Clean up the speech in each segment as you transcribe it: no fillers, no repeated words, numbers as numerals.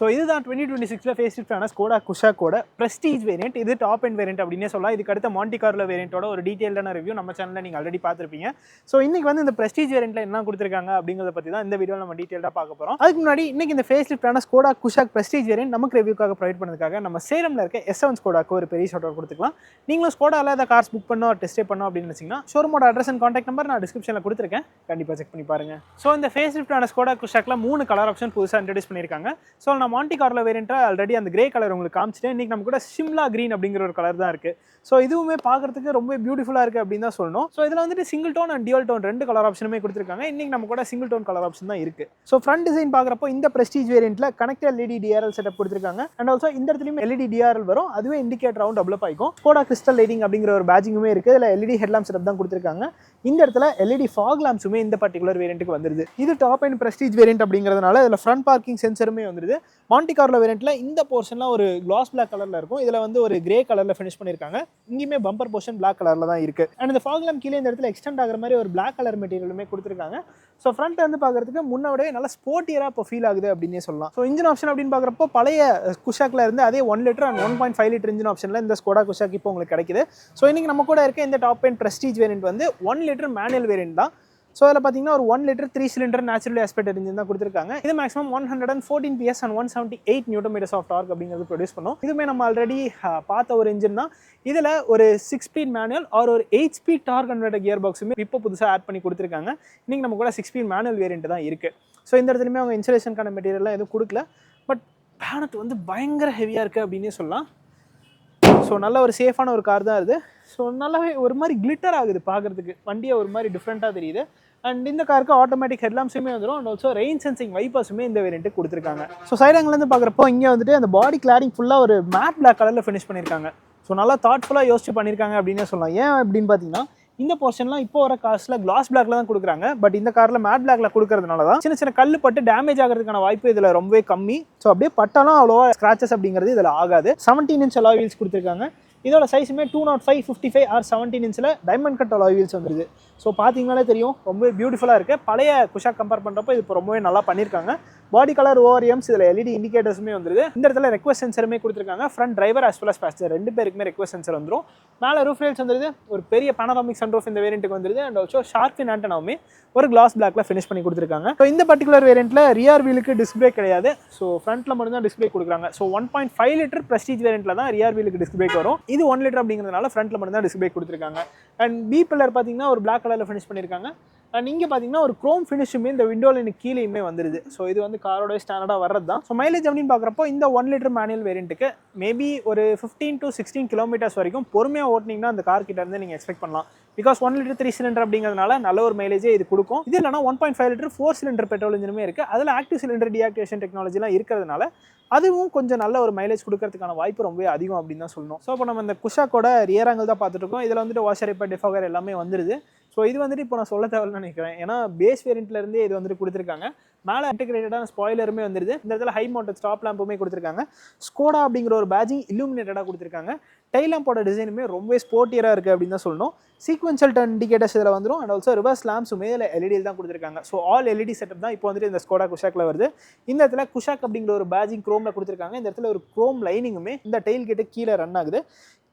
So இதுதான் 2026 face லிஃப்டான Skoda குஷாக்கோட prestige variant. இது டாப் அண்ட் வேரியன்ட் அப்படின்னே சொல்லலாம். இதுக்கு அடுத்த மாண்டி கார்லோ வேரியன்ட்டோட ஒரு டீட்டெயிலான ரிவ்யூ நம்ம சேனலில் நீங்கள் ஆல்ரெடி பார்த்துருப்பீங்க. ஸோ இன்னைக்கு வந்து இந்த ப்ரெஸ்டீஜ் வேரியன்ட்டில் என்ன கொடுத்துருக்காங்க அப்படிங்கிறத பற்றி தான் இந்த வீடியோவில் நம்ம டீட்டெயிலாக பார்க்க போகிறோம். அதுக்கு முன்னாடி இன்னைக்கு இந்த ஃபேஸ் லிஃப்டான ஸ்கோடா குஷாக் ப்ரெஸ்டீஜ் வேரியன்ட் நமக்கு ரிவ்யூக்காக ப்ரொவைட் பண்ணதுக்காக நம்ம சேலமில் இருக்க S7 ஸ்கோடாக்கு ஒரு பெரிய ஷாட் அவுட் கொடுத்துக்கலாம். நீங்களும் ஸ்கோடாவில் ஏதாவது கார்ஸ் புக் பண்ணோம் டெஸ்ட் பண்ணோம் அப்படின்னு நினச்சிங்கன்னா ஷோரூமோட அட்ரஸ் அண்ட் கான்டாக்ட் நம்பர் நான் டிஸ்கிரிப்ஷனில் கொடுத்துருக்கேன், கண்டிப்பாக செக் பண்ணி பாருங்க. ஸோ இந்த ஃபேஸ் லிஃப்டான ஸ்கோடா குஷாக்ல 3 கலர் ஆப்ஷன் புதுசாக இன்ட்ரடியூஸ் பண்ணியிருக்காங்க. ஸோ நான் மாண்டி கார்லோ வேரியன்ட் ஆல்ரெடி அந்த கிரே கலர் உங்களுக்கு காமிச்சிட்டேன். இன்னைக்கு நம்ம கூட சிம்லா கிரீன் அப்படிங்கிற ஒரு கலர் தான் இருக்கு. ஸோ இதுவுமே பார்க்கறதுக்கு ரொம்ப பியூட்டிஃபுல்லாக இருக்குது அப்படின்னு தான் சொல்லணும். ஸோ இதில் வந்துட்டு single tone and dual tone 2 colour ஆப்ஷனுமே கொடுத்துருக்காங்க. இன்னைக்கு நம்ம கூட சிங்கிள் டோன் கலர் ஆப்ஷன் தான் இருக்கு. ஸோ ஃப்ரண்ட் டிசைன் பார்க்குறப்போ இந்த ப்ரெஸ்டீஜ் வேரியன்ட்ல கனெக்டட் LED DRL செட்டப் கொடுத்துருக்காங்க. அண்ட் ஆல்சோ இந்த இடத்துலையும் LED DRL வரும், அதுவே இண்டிகேட்டர் ரவுண்ட் டெவலப் ஆகிக்கும். ஸ்கோடா கிறிஸ்டல் லைட்டிங் அப்படிங்கிற ஒரு பேஜிங்குமே இருக்குது. இதில் LED ஹெட்லாம்ப் செட்டப் தான் கொடுத்துருக்காங்க. இந்த இடத்துல LED ஃபாக் லாம்ப்ஸுமே இந்த பர்டிகுலர் வேரியன்ட்டுக்கு வந்துருது. இது டாப் அண்ட் ப்ரெஸ்டீஜ் வேரியன்ட் அப்படிங்கிறதுனால இதில் ஃப்ரண்ட் பார்க்கிங் சென்சருமே வந்துருது. மாண்டி கார்லோ வேரியன்ட்ல இந்த போர்ஷன்லாம் ஒரு கிளாஸ் பிளாக் கலர்ல இருக்கும். இதில் வந்து ஒரு கிரே கலர்ல ஃபினிஷ் பண்ணியிருக்காங்க. இங்கேயுமே பம்பர் போர்ஷன் பிளாக் கலர்ல தான் இருக்கு. அண்ட் இந்த ஃபாக் லாம்ப் கீழே இந்த இடத்துல எக்ஸ்டெண்ட் ஆகிற மாதிரி ஒரு பிளாக் கலர் மெட்டீரியலுமே கொடுத்துருக்காங்க. ஸோ ஃப்ரண்ட் வந்து பார்க்கறதுக்கு முன்னோட நல்லா ஸ்போர்ட்டியராக இப்போ ஃபீல் ஆகுது அப்படின்னே சொல்லலாம். ஸோ இன்ஜின் ஆப்ஷன் அப்படின்னு பார்க்குறப்போ பழைய குஷாக்ல இருந்து அதே 1 லிட்டர் அண்ட் 1.5 லிட்டர் இன்ஜின் ஆப்ஷனில் இந்த ஸ்கோடா குஷாக் இப்போ உங்களுக்கு கிடைக்குது. ஸோ இன்னைக்கு நம்ம கூட இருக்க இந்த டாப் அண்ட் ப்ரெஸ்டீஜ் வேரியன்ட் வந்து 1 லிட்டர் மேனுவல் வேரியன்ட் தான். ஸோ அதில் பார்த்தீங்கன்னா ஒரு 1 litre 3 cylinder naturally aspirated engine தான் கொடுத்துருக்காங்க. இது maximum 114 PS and 178 newton of torque அப்படிங்கிறது ப்ரொடியூஸ் பண்ணும். இதுவுமே நம்ம ஆல்ரெடி பார்த்த ஒரு இன்ஜின் தான். இதில் ஒரு 6 ஸ்பீட் மேனுவல் ஆர் ஒரு 8 ஸ்பீட் டார்க் கன்வெர்ட்டர் கியர் பாக்ஸுமே இப்போ புதுசாக ஆட் பண்ணி கொடுத்துருக்காங்க. இன்னைக்கு நம்ம கூட 6 ஸ்பீட் மேனுவல் வேரியன்ட் தான் இருக்குது. ஸோ இந்த இடத்துலையுமே அவங்க இன்சுலேஷனுக்கான மெட்டீரியல்லாம் எதுவும் கொடுக்கல. பட் பேனட் வந்து பயங்கர ஹெவியாக இருக்குது அப்படின்னே சொல்லலாம். ஸோ நல்ல ஒரு சேஃபான ஒரு கார் தான் இது. ஸோ நல்லாவே ஒரு மாதிரி கிளிட்டர் ஆகுது பார்க்குறதுக்கு, வண்டியை ஒரு மாதிரி டிஃப்ரெண்ட்டாக தெரியுது. அண்ட் இந்த காருக்கு ஆட்டோமேட்டிக் ஹெட்லாம்ஸுமே வந்துடும். அண்ட் ஆல்சோ ரெயின் சென்சிங் வைப்பர்ஸுமே இந்த வேரியன்ட்டு கொடுத்துருக்காங்க. ஸோ சைடு ஆங்கிலேருந்து பார்க்குறப்போ இங்கே வந்துட்டு அந்த பாடி கிளாடிங் ஃபுல்லாக ஒரு மேட் பிளாக் கலரில் ஃபினிஷ் பண்ணியிருக்காங்க. ஸோ நல்லா தாட்ஃபுல்லாக யோசிச்சு பண்ணியிருக்காங்க அப்படின்னே சொல்லலாம். ஏன் அப்படின்னு பார்த்தீங்கன்னா இந்த போர்ஷன்லாம் இப்போ வர கார்ஸில் கிளாஸ் பிளாக்ல தான் கொடுக்குறாங்க. பட் இந்த காரில் மேட் பிளாக்ல கொடுக்கறதுனால தான் சின்ன சின்ன கல் பட்டு டேமேஜ் ஆகிறதுக்கான வாய்ப்பு இதில் ரொம்பவே கம்மி. ஸோ அப்படியே பட்டாலும் அவ்வளோவா ஸ்க்ராச்சஸ் அப்படிங்கிறது இதில் ஆகாது. 17 இன்ச் அலாய் வீல்ஸ் கொடுத்துருக்காங்க. இதோட சைஸுமே 205, 55 ஆர் 17 இன்ச்சில் டைமண்ட் கட் அலாய் வீல்ஸ் வந்துருது. ஸோ பார்த்தீங்கன்னாலே தெரியும் ரொம்பவே பியூட்டிஃபுல்லாக இருக்குது. பழைய குஷாக் கம்பேர் பண்ணுறப்போ இது இப்போ ரொம்பவே நல்லா பண்ணியிருக்காங்க. பாடி கலர் ORMs இதில் LED இண்டிகேட்டர்ஸுமே வந்துருது. இந்த இடத்துல ரெக்வஸ்ட் சென்சருமே கொடுத்துருக்காங்க. Front driver as well as passenger 2 பேருக்குமே ரெக்வஸ்ட் சென்சர் வந்துடும். மேலே ரூஃப் ரேல்ஸ் வந்துருது. ஒரு பெரிய பனோராமிக் சன்ரூஃப் இந்த வேரியன்ட்டுக்கு வந்துருது. அண்ட் ஆல்சோ ஷார்க் ஃபின் ஆண்டனாவுமே ஒரு கிளாஸ் பிளாக்ல ஃபினிஷ் பண்ணி கொடுத்துருக்காங்க. ஸோ இந்த பர்டிகுலர் வேரியன்ட்ல ரியர் வீலுக்கு டிஸ்க் பிரேக் கிடையாது. ஸோ ஃப்ரண்ட்ல மட்டும் தான் டிஸ்க் பிரேக் கொடுக்குறாங்க. ஸோ 1.5 லிட்டர் ப்ரெஸ்டீஜ் வேரியன்ட்ல தான் ரியர் வீலுக்கு டிஸ்க் பிரேக் வரும். இது 1 லிட்டர் அப்படிங்கிறதுனால ஃப்ரண்ட்ல மட்டும் தான் டிஸ்க் பிரேக் கொடுத்துருக்காங்க. அண்ட் பி பில்லர் பார்த்தீங்கன்னா ஒரு பிளாக் கலர்ல ஃபினிஷ் பண்ணியிருக்காங்க. அண்ட் இங்கே பார்த்தீங்கன்னா ஒரு குரோம் ஃபினிஷுமே இந்த விண்டோவில் கீழேயுமே வந்துருது. ஸோ இது வந்து காரோட ஸ்டாண்டர்டாக வர்றது தான். ஸோ மைலேஜ் அப்படின்னு பார்க்குறப்போ இந்த 1 லிட்டர் மேனுவல் வேரியன்ட்டுக்கு மேபி ஒரு 15 to 16 கிலோமீட்டர்ஸ் வரைக்கும் பொறுமையாக ஓட்டினீங்கன்னா அந்த கார் கிட்ட இருந்து நீங்கள் எக்ஸ்பெக்ட் பண்ணலாம். பிகாஸ் 1 லிட்டர் 3 சிலிண்டர் அப்படிங்கிறதுனால நல்ல ஒரு மைலேஜே இது கொடுக்கும். இது இல்லைனா 1.5 லிட்டர் 4 சிலிண்டர் பெட்ரோல் இன்ஜினுமே இருக்குது. அதில் ஆக்டிவ் சிலிண்டர் டீஆக்டிவேஷன் டெக்னாலஜிலாம் இருக்கிறதுனால அதுவும் கொஞ்சம் நல்ல ஒரு மைலேஜ் கொடுக்கறதுக்கான வாய்ப்பு ரொம்பவே அதிகம் அப்படின்னு தான் சொல்லணும். ஸோ இப்போ நம்ம இந்த குஷாக்கோட ரியர் ஆங்கிள் தான் பார்த்துட்டு இருக்கோம். இதில் வந்துட்டு வாஷர் இப்போ டிஃபாகர் எல்லாமே வந்துருது. ஸோ இது வந்துட்டு இப்போ நான் சொல்ல தேவைன்னு நினைக்கிறேன். ஏன்னா பேஸ் வேரியன்ட்லேருந்தே இது வந்துட்டு கொடுத்துருக்காங்க. மேலே இன்டிகிரேட்டடான ஸ்பாயிலருமே வந்துருது. இந்த இடத்துல ஹை மவுண்டட் ஸ்டாப் லேம்புமே கொடுத்துருக்காங்க. ஸ்கோடா அப்படிங்கிற ஒரு பேஜிங் இல்லுமினேட்டடாக கொடுத்துருக்காங்க. டைல் லேம்போட டிசைனுமே ரொம்பவே ஸ்போர்ட்டியராக இருக்குது அப்படின்னு தான் சொல்லணும். சீக்வென்ஷியல் டர்ன் இண்டிகேட்டர்ஸ் இதில் வந்துடும். அண்ட் ஆல்சோ ரிவர்ஸ் லேம்ப்ஸுமே இதில் LED தான் கொடுத்துருக்காங்க. ஸோ ஆல் LED செட்டப் தான் இப்போ வந்துட்டு இந்த ஸ்கோடா குஷாக்ல வருது. இந்த இடத்துல குஷாக் அப்படிங்கிற ஒரு பேஜிங் குரோமில் கொடுத்துருக்காங்க. இந்த இடத்துல ஒரு குரோம் லைனிங்குமே இந்த டைல் கிட்ட கீழே ரன் ஆகுது.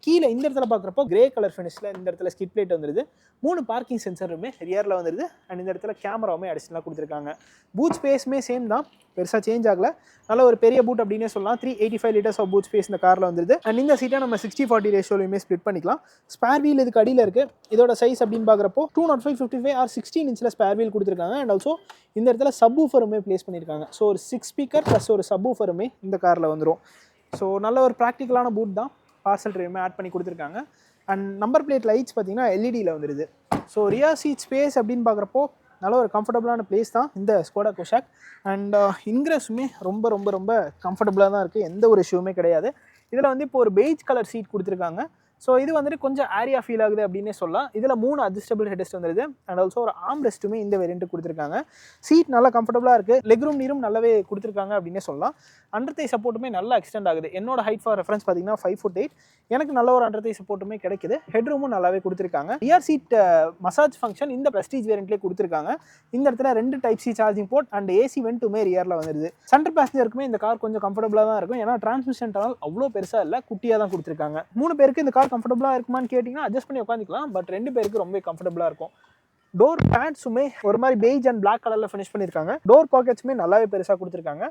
கீழே இந்த இடத்துல பார்க்குறப்போ கிரே கலர் ஃபினிஷில் இந்த இடத்துல ஸ்கிட் பிளேட் வந்துருது. 3 பார்க்கிங் சென்சருமே ரியரில் வந்துருது. அண்ட் இந்த இடத்துல கேமராவுமே அடிஷனலாக கொடுத்துருக்காங்க. பூட் ஸ்பேஸுமே சேம் தான், பெருசாக சேஞ்ச் ஆகல. நல்ல ஒரு பெரிய பூட் அப்படின்னே சொல்லலாம். 385 லிட்டர்ஸ் ஆஃப் பூட் ஸ்பேஸ் இந்த காரில் வந்துருது. அண்ட் இந்த சீட்டை நம்ம 60-40 ரேஷியோலையுமே ஸ்ப்ளிட் பண்ணிக்கலாம். ஸ்பேர் வீல் இதுக்கு அடியில் இருக்குது. இதோட சைஸ் அப்படின்னு பார்க்குறப்போ 205, 55 ஆர் 16 இன்ச்சில் ஸ்பேர் வீல் கொடுத்துருக்காங்க. அண்ட் ஆல்சோ இந்த இடத்துல சப் ஊஃபருமே ப்ளேஸ் பண்ணியிருக்காங்க. ஸோ ஒரு 6 ஸ்பீக்கர் ப்ளஸ் ஒரு சப் ஊஃபருமே இந்த காரில் வந்துடும். ஸோ நல்ல ஒரு ப்ராக்டிக்கலான பூட் தான். பார்சல் ட்ரேயுமே ஆட் பண்ணி கொடுத்துருக்காங்க. அண்ட் நம்பர் பிளேட் லைட்ஸ் பார்த்தீங்கன்னா LEDயில் வந்துடுது. ஸோ ரியர் சீட் ஸ்பேஸ் அப்படின்னு பார்க்குறப்போ நல்ல ஒரு கம்ஃபர்டபுளான பிளேஸ் தான் இந்த ஸ்கோடா குஷாக். அண்ட் இன்க்ரெஸுமே ரொம்ப ரொம்ப ரொம்ப கம்ஃபர்டபுளாக தான் இருக்குது. எந்த ஒரு இஷ்யூமே கிடையாது. இதில் வந்து இப்போ ஒரு பெய்ஜ் கலர் சீட் கொடுத்துருக்காங்க. ஸோ இது வந்துட்டு கொஞ்சம் ஏரியா ஃபீல் ஆகுது அப்படின்னே சொல்லலாம். இதில் 3 அட்ஜஸ்டபிள் ஹெட் ரெஸ்ட் வந்துருது அண்ட் ஆல்சோ ஒரு ஆர்ம் ரெஸ்ட்டுமே இந்த வேரியண்ட்டு கொடுத்துருக்காங்க. சீட் நல்லா கம்ஃபர்டபுளாக இருக்குது, லெக் ரூம் நீரும் நல்லாவே கொடுத்துருக்காங்க அப்படின்னே சொல்லலாம். அண்டர் தை சப்போர்ட்டுமே நல்லா எக்ஸ்டெண்ட் ஆகுது. என்னோட ஹைட் ஃபார் ரெஃபரன்ஸ் பார்த்தீங்கன்னா 5'8", எனக்கு நல்ல ஒரு அண்டர் தை சப்போர்ட்டுமே கிடைக்குது. ஹெட் ரூமும் நல்லாவே கொடுத்துருக்காங்க. ரியர் சீட் மசாஜ் ஃபங்க்ஷன் இந்த ப்ரெஸ்டீஜ் வேரியண்ட்லேயே கொடுத்துருக்காங்க. இந்த இடத்துல 2 type C charging port and AC வென்ட்டுமே ரியரில் வந்துருது. சென்டர் பேசஞ்சருக்குமே இந்த கார் கொஞ்சம் கம்ஃபர்டபுளாக தான் இருக்கும். ஏன்னா டிரான்ஸ்மிஷன் டனல் அவ்வளோ பெருசாக இல்லை, குட்டியாக தான் கொடுத்துருக்காங்க. 3 பேருக்கு இந்த கார் கம்ஃபர்டபுளாக இருக்குமான்னு கேட்டிங்கன்னா அட்ஜஸ்ட் பண்ணி உட்காந்துக்கலாம். பட் 2 பேருக்கு ரொம்ப கம்ஃபர்டபுளாக இருக்கும். டோர் பேட்ஸுமே ஒரு மாதிரி பெய்ஜ் அண்ட் பிளாக் கலரில் ஃபினிஷ் பண்ணியிருக்காங்க. டோர் பாக்கெட்ஸுமே நல்லாவே பெருசாக கொடுத்துருக்காங்க.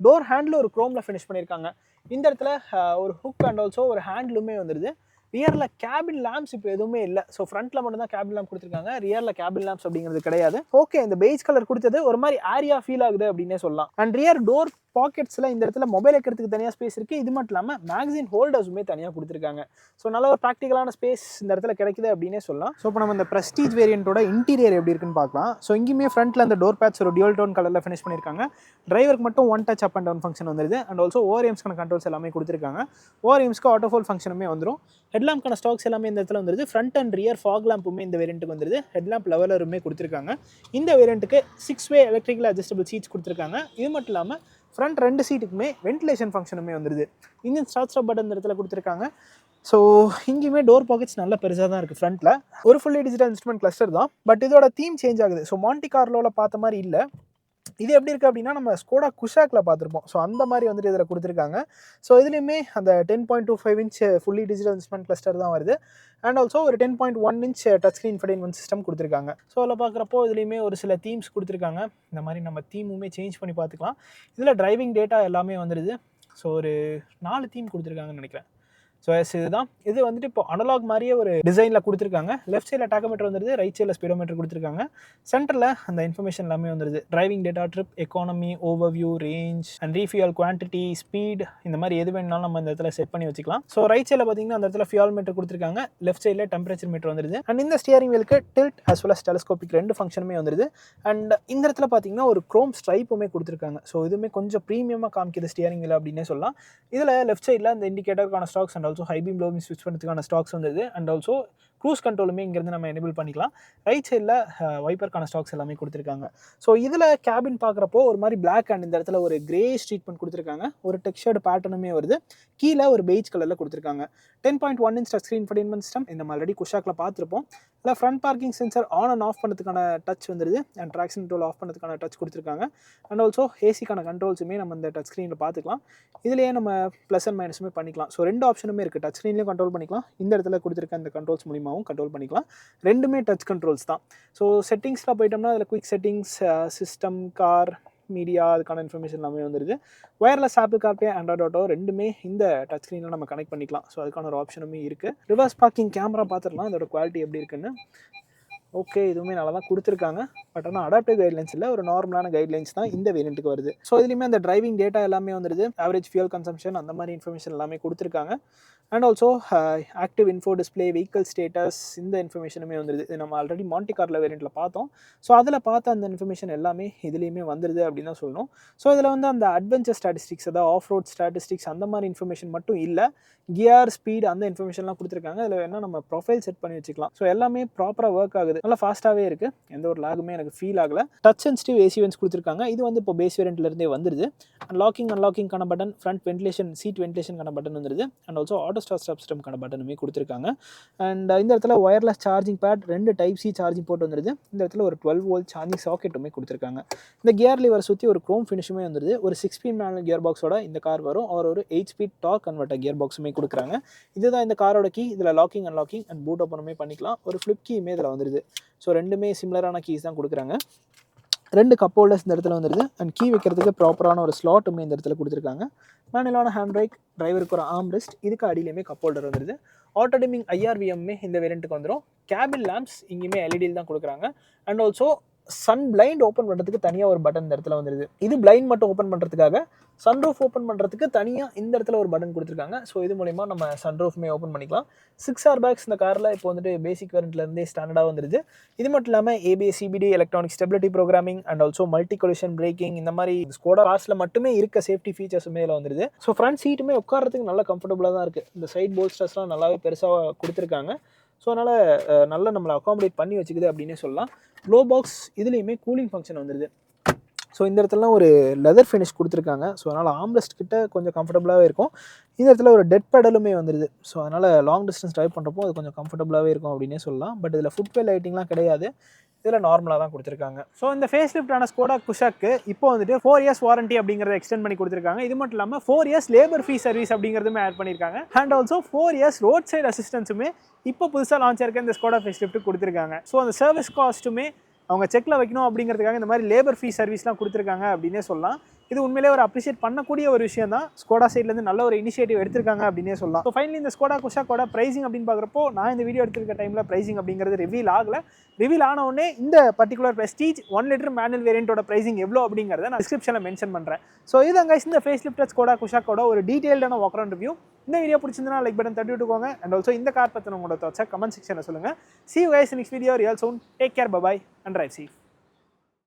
டோர் ஹேண்டில் ஒரு குரோமில் ஃபினிஷ் பண்ணியிருக்காங்க. இந்த இடத்துல ஒரு ஹுக் அண்ட் ஆல்சோ ஒரு ஹேண்டிலுமே வந்துடுது. ரியரில் கேபின் லேம்ப்ஸ் இப்போ எதுவுமே இல்லை. ஸோ ஃப்ரண்ட்டில் மட்டும் தான் கேபின் லேம்ப் கொடுத்துருக்காங்க. ரியரில் கேபின் லேம்ப்ஸ் அப்படிங்கிறது கிடையாது. ஓகே, இந்த பெய்ஜ் கலர் கொடுத்தது ஒரு மாதிரி ஏரியா ஃபீல் ஆகுது அப்படின்னே சொல்லலாம். அண்ட் ரியர் டோர் பாக்கெட்ஸில் இந்த இடத்துல மொபைல் வைக்கிறதுக்கு தனியாக ஸ்பேஸ் இருக்குது. இது மட்டும் இல்லாமல் மேக்சின் ஹோல்டர்ஸுமே தனியாக கொடுத்துருக்காங்க. ஸோ நல்ல ஒரு ப்ராக்டிக்கலான ஸ்பேஸ் இந்த இடத்துல கிடைக்குது அப்படின்னே சொல்லலாம். ஸோ இப்போ நம்ம இந்த ப்ரெஸ்டீஜ் வேரியண்ட்டோட இன்டீரியர் எப்படி இருக்குன்னு பார்க்கலாம். ஸோ இங்கேயுமே ஃப்ரண்ட்டில் அந்த டோர் பேட்ஸ் ஒரு டியூல் டோன் கலரில் ஃபினிஷ் பண்ணியிருக்காங்க. டிரைவருக்கு மட்டும் one touch up and down function வந்துருது. அண்ட் ஆல்சோ ஓஆர்எம்ஸ்க்கான கண்ட்ரோல்ஸ் எல்லாமே கொடுத்துருக்காங்க. ஓஆர்எம்ஸ்க்கு ஆட்டோ ஃபோல் ஃபங்க்ஷனுமே வந்துடும். ஹெட்லாம்ப்க்கான ஸ்டாக்ஸ் எல்லாமே இந்த இடத்துல வந்துருது. ஃப்ரண்ட் அண்ட் ரியர் ஃபாக் லேம்புமே இந்த வேரியண்ட்டுக்கு வந்துருது. ஹெட்லாம்ப் லெவலருமே கொடுத்துருக்காங்க. இந்த வேரியண்ட்டுக்கு 6-வே எலக்ட்ரிக்கல் அட்ஜஸ்டபிள் சீட்ஸ் கொடுத்துருக்காங்க. இது மட்டும் இல்லாமல் ஃப்ரண்ட் 2 சீட்டுக்குமே வென்டிலேஷன் ஃபங்க்ஷனுமே வந்துருது. இன்ஜின் ஸ்டார்ட் பட்டன் இந்த இடத்துல கொடுத்துருக்காங்க. ஸோ இங்கேயுமே டோர் பாக்கெட்ஸ் நல்லா பெருசாக தான் இருக்குது. ஃப்ரண்ட்டில் ஒரு ஃபுல்லி டிஜிட்டல் இன்ஸ்ட்ருமெண்ட் கிளஸ்டர் தான். பட் இதோட தீம் சேஞ்ச் ஆகுது. ஸோ மாண்டி கார்லோவில் பார்த்த மாதிரி இல்லை. இது எப்படி இருக்குது அப்படின்னா நம்ம ஸ்கோடா குஷாக்கில் பார்த்துருப்போம். ஸோ அந்த மாதிரி வந்துட்டு இதில் கொடுத்துருக்காங்க. ஸோ இதுலேயுமே அந்த 10.25 inch fully digital instrument cluster தான் வருது. அண்ட் ஆல்சோ ஒரு 10.1 இன்ச் டச் ஸ்க்ரீன் இன்ஃபர்டெயின்மென்ட் சிஸ்டம் கொடுத்துருக்காங்க. ஸோ அதில் பார்க்குறப்போ இதுலேயுமே ஒரு சில தீம்ஸ் கொடுத்துருக்காங்க. இந்த மாதிரி நம்ம தீமுமே சேஞ்ச் பண்ணி பார்த்துக்கலாம். இதில் டிரைவிங் டேட்டா எல்லாமே வந்துடுது. ஸோ ஒரு 4 தீம் கொடுத்துருக்காங்கன்னு நினைக்கிறேன். ஸோ இதுதான் இது வந்துட்டு இப்போ அனலாக் மாதிரியே ஒரு டிசைனில் கொடுத்துருக்காங்க. லெஃப்ட் சைடில் டாக்கோமீட்டர் வந்துருது, ரைட் சைடில் ஸ்பீடோமீட்டர் கொடுத்துருக்காங்க. சென்டரில் அந்த இன்ஃபர்மேஷன் எல்லாமே வந்துருது. Driving data, trip, economy, overview, range and refuel quantity, speed, இந்த மாதிரி எது வேணாலும் நம்ம இந்த இடத்துல செட் பண்ணி வச்சுக்கலாம். ஸோ ரைட் சைடில் பார்த்தீங்கன்னா அந்த இடத்துல ஃபியூல் மீட்டர் கொடுத்துருக்காங்க. லெஃப்ட் சைடில் டெம்பரேச்சர் மீட்டர் வந்துருது. அண்ட் இந்த ஸ்டியரிங் வீலுக்கு tilt as well as telescopic 2 ஃபங்க்ஷனுமே வந்துருது. அண்ட் இந்த இடத்துல பார்த்தீங்கன்னா ஒரு குரோம் ஸ்ட்ரைப்புமே கொடுத்துருக்காங்க. ஸோ இதுவுமே கொஞ்சம் ப்ரீமியமாக காமிக்குது ஸ்டியரிங் வீல் அப்படின்னே சொல்லலாம். இதில் லெஃப்ட் சைடில் அந்த இண்டிகேட்டருக்கான stalks and also high beam low beam ஸ்விட்ச் பண்ணுறதுக்கான ஸ்டாக்ஸ் வந்துருது. அண்ட் ஆல்சோ க்ரூஸ் கண்ட்ரோலுமே இங்கேருந்து நம்ம எனேபிள் பண்ணிக்கலாம். ரைட் சைடில் வைப்பருக்கான ஸ்டாக்ஸ் எல்லாமே கொடுத்துருக்காங்க. ஸோ இதில் கேபின் பார்க்குறப்போ ஒரு மாதிரி பிளாக் அண்ட் இந்த இடத்துல ஒரு கிரே ட்ரீட்மெண்ட் கொடுத்துருக்காங்க. ஒரு டெக்ஸ்சர்டு பேட்டர்னுமே வருது. கீழே ஒரு பெய்ஜ் கலரில் கொடுத்துருக்காங்க. 10.1 இன்ச் டச் ஸ்க்ரீன் இன்ஃபர்டெயின்மென்ட் சிஸ்டம் இந்த ஆல்ரெடி குஷாக்கில் பார்த்துருப்போம். இல்லை front parking sensor on and half பண்ணுறதுக்கான டச் வந்துருது. அண்ட் ட்ராக்ஷன் கண்ட்ரோல் ஆஃப் பண்ணுறதுக்கான டச் கொடுத்துருக்காங்க. அண்ட் ஆல்சோ ஏசிக்கான கண்ட்ரோல்ஸுமே நம்ம இந்த டச் ஸ்க்ரீனில் பார்த்துக்கலாம். இதுலேயே நம்ம ப்ளஸ் அண்ட் மைனஸுமே பண்ணிக்கலாம். ஸோ 2 ஆப்ஷனுமே இருக்குது. டச் ஸ்க்ரீன்லேயும் கண்ட்ரோல் பண்ணிக்கலாம். இந்த இடத்துல கொடுத்துருக்க இந்த கண்ட்ரோல்ஸ் மூலியமாகவும் கண்ட்ரோல் பண்ணிக்கலாம். ரெண்டுமே டச் கண்ட்ரோல்ஸ் தான். ஸோ செட்டிங்ஸில் போயிட்டோம்னா அதில் quick settings, system, car, media, அதுக்கான இன்ஃபர்மேஷன் எல்லாமே வந்துருது. Wireless apple CarPlay, Android auto ரெண்டுமே இந்த டச் ஸ்க்ரீனில் நம்ம கனெக்ட் பண்ணிக்கலாம். ஸோ அதுக்கான ஒரு ஆப்ஷனுமே இருக்குது. ரிவர்ஸ் பார்க்கிங் கேமரா பார்த்துடலாம் அதோட குவாலிட்டி எப்படி இருக்குன்னு. ஓகே, இதுவுமே நல்லா தான் கொடுத்துருக்காங்க. பட் ஆனால் அடாப்டிவ் கைட்லைன்ஸ் இல்லை, ஒரு நார்மலான கைட்லைன்ஸ் தான் இந்த வேரியண்ட்டுக்கு வருது. ஸோ இதுலேயுமே அந்த டிரைவிங் டேட்டா எல்லாமே வந்துருது. ஆவரேஜ் ஃபியூல் கன்சம்ஷன் அந்த மாதிரி இன்ஃபர்மேஷன் எல்லாமே கொடுத்துருக்காங்க. And also active info display, vehicle status இந்த இன்ஃபர்மேஷனுமே வந்துருது. இது நம்ம ஆல்ரெடி மாண்டி கார்ல வேரியண்ட்டில் பார்த்தோம். ஸோ அதில் பார்த்த அந்த இன்ஃபர்மேஷன் எல்லாமே இதுலேயுமே வந்துருது அப்படின்னு தான் சொல்லணும். ஸோ இதில் வந்து அந்த அட்வென்ச்சர் ஸ்டாட்டிஸ்டிக்ஸ், அதாவது ஆஃப் ரோட் ஸ்டாட்டிஸ்டிக்ஸ் அந்த மாதிரி இன்ஃபர்மேஷன் மட்டும் இல்லை. கியர், ஸ்பீட் அந்த இன்ஃபர்மேஷன்லாம் கொடுத்துருக்காங்க. இதில் வேணா நம்ம ப்ரொஃபைல் செட் பண்ணி வச்சுக்கலாம். ஸோ எல்லாமே ப்ராப்பராக ஒர்க் ஆகுது. நல்லா ஃபாஸ்ட்டாகவே இருக்குது. எந்த ஒரு லாகுமே எனக்கு ஃபீல் ஆகலை. டச் சென்சிட்டிவ் ஏசி வென்ட்ஸ் கொடுத்துருக்காங்க. இது வந்து இப்போ பேஸ் வேரியண்ட்லேருந்தே வந்துருது. லாக்கிங் அன்லாக்கிங்கான பட்டன், ஃப்ரண்ட் வென்டிலேஷன், சீட் வென்டிலேஷனுக்கான பட்டன் வந்துருது. And also auto start stop சிஸ்டம்க்கான பட்டனுமே கொடுத்துருக்காங்க. அண்ட் இந்த இடத்துல wireless charging pad, 2 type C charging port வந்துருது. இந்த இடத்துல ஒரு 12 வோல்ட் சார்ஜிங் சாக்கெட்டுமே கொடுத்துருக்காங்க. இந்த கியர் லிவர் சுற்றி ஒரு குரோம் ஃபினிஷுமே வந்துருது. ஒரு 6 ஸ்பீட் மேனுவல் கியர் பாக்ஸோட இந்த கார் வரும். ஒரு 8 ஸ்பீட் டார்க் கன்வெர்ட்டர் கியர் பாக்ஸுமே கொடுக்குறாங்க. இதுதான் இந்த காரோட கீ. இதில் லாக்கிங் அன்லாக்கிங் அண்ட் பூட் ஓப்பனுமே பண்ணிக்கலாம். ஒரு ஃப்ளிப் கீயுமே இதில் வந்துருது. ஸோ ரெண்டுமே சிமிலரான கீஸ் தான் கொடுக்குறாங்க. 2 கப் ஹோல்டர்ஸ் இந்த இடத்துல வந்துருது. அண்ட் கீ வைக்கிறதுக்கு ப்ராப்பரான ஒரு ஸ்லாட்டுமே இந்த இடத்துல கொடுத்துருக்காங்க. மேனுவலான ஹேண்ட் பிரேக், டிரைவருக்கு ஒரு ஆர்ம் ரெஸ்ட், இதுக்கு அடியிலையுமே கப் ஹோல்டர் வந்துருது. ஆட்டோ டிமிங் IRVMமே இந்த வேரியண்ட்டுக்கு வந்துடும். கேபின் லேம்ப்ஸ் இங்கேயுமே எல்இடியில் தான் கொடுக்குறாங்க. And also sun blind open பண்ணுறதுக்கு தனியாக ஒரு பட்டன் இந்த இடத்துல வந்துருது. இது பிளைண்ட் மட்டும் ஓப்பன் பண்ணுறதுக்காக. சன்ரூஃப் ஓப்பன் பண்ணுறதுக்கு தனியாக இந்த இடத்துல ஒரு பட்டன் கொடுத்துருக்காங்க. ஸோ இது மூலிமா நம்ம சன்ரூஃப்மே ஓப்பன் பண்ணிக்கலாம். 6 ஏர்பேக்ஸ் இந்த காரில் இப்போ வந்துட்டு பேசிக் வேரியண்ட்லேருந்தே ஸ்டாண்டர்டாக வந்துருது. இது மட்டும் இல்லாமல் ABS, CBD, electronic stability programming and also multi collision braking இந்த மாதிரி ஸ்கோடா கார்ஸில் மட்டுமே இருக்க சேஃப்டி ஃபீச்சர்ஸுமே இதில் வந்துருது. ஸோ ஃப்ரண்ட் சீட்டுமே உட்காரத்துக்கு நல்லா கம்ஃபர்டபுளாக தான் இருக்குது. இந்த சைட் போல்ஸ்டர்ஸ்லாம் நல்லாவே பெருசாக கொடுத்துருக்காங்க. ஸோ அதனால் நல்லா நம்மளை அகாமடேட் பண்ணி வச்சுக்குது அப்படின்னே சொல்லலாம். க்ளோ பாக்ஸ் இதுலேயுமே கூலிங் ஃபங்க்ஷன் வந்துடுது. ஸோ இந்த இடத்துலலாம் ஒரு லெதர் ஃபினிஷ் கொடுத்துருக்காங்க. ஸோ அதனால் ஆம்ரெஸ்ட் கிட்ட கொஞ்சம் கம்ஃபர்டபுளாகவே இருக்கும். இந்த இடத்துல ஒரு டெட் பெடலுமே வந்துடுது. ஸோ அதனால் லாங் டிஸ்டன்ஸ் ட்ரைவ் பண்ணுறப்போ அது கொஞ்சம் கம்ஃபர்டபுளாகவே இருக்கும் அப்படின்னே சொல்லலாம். பட் இதில் ஃபுட்வே லைட்டிங்லாம் கிடையாது. இதில் நார்மலாக தான் கொடுத்துருக்காங்க. ஸோ இந்த ஃபேஸ் லிஃப்டான ஸ்கோடா குஷாக்கு இப்போ வந்துட்டு 4 இயர்ஸ் வாரண்டி அப்படிங்கிறத எக்ஸ்டெண்ட் பண்ணி கொடுத்துருக்காங்க. இது மட்டும் இல்லாமல் 4 இயர்ஸ் லேபர் ஃப்ரீ சர்வீஸ் அப்படிங்கிறதுமே ஆட் பண்ணியிருக்காங்க. And also 4 years roadside அசிஸ்டன்ஸுமே இப்போ புதுசாக லான்ச் ஆயிருக்க இந்த ஸ்கோடா ஃபேஸ் லிஃப்ட் கொடுத்துருக்காங்க. ஸோ அந்த சர்வீஸ் காஸ்ட்டுமே அவங்க செக்கில் வைக்கணும் அப்படிங்கிறதுக்காக இந்த மாதிரி லேபர் ஃப்ரீ சர்வீஸ்லாம் கொடுத்துருக்காங்க அப்படின்னே சொல்லலாம். இது உண்மையிலே ஒரு அப்ரிஷியேட் பண்ணக்கூடிய ஒரு விஷயம் தான். ஸ்கோடா சைட்லேருந்து நல்ல ஒரு இனிஷியேட்டிவ் எடுத்திருக்காங்க அப்படின்னே சொல்லலாம். ஸோ ஃபைனலி இந்த ஸ்கோடா குஷாக்கோட ப்ரைசிங் அப்படின்னு பார்க்குறப்போ நான் இந்த வீடியோ எடுத்திருக்க டைமில் ப்ரைசிங் அப்படிங்கிறது ரிவீல் ஆகலை. ரிவீல் ஆன உடனே இந்த பர்டிகுலர் ப்ரெஸ்டீஜ் 1 லிட்டர் மேனுவல் வேரியண்ட்டோட ப்ரைசிங் எவ்வளோ அப்படிங்கிறத நான் டிஸ்கிரிப்ஷனில் மென்ஷன் பண்ணுறேன். ஸோ இதுங்க இந்த ஃபேஸ் லிஃப்ட் ஸ்கோடா குஷாக்கோட ஒரு டீட்டெயில்டான வாக் அரவுண்ட் ரிவ்யூ. இந்த வீடியோ பிடிச்சிருந்தா லைக் பட்டன் தட்டி விட்டுக்கோங்க. அண்ட் ஆல்சோ இந்த கார் பற்றின உங்களோட தாட்ஸை கமெண்ட் செக்ஷனில் சொல்லுங்கள். See you guys in next video. Real soon. Take care. Bye bye and drive safe.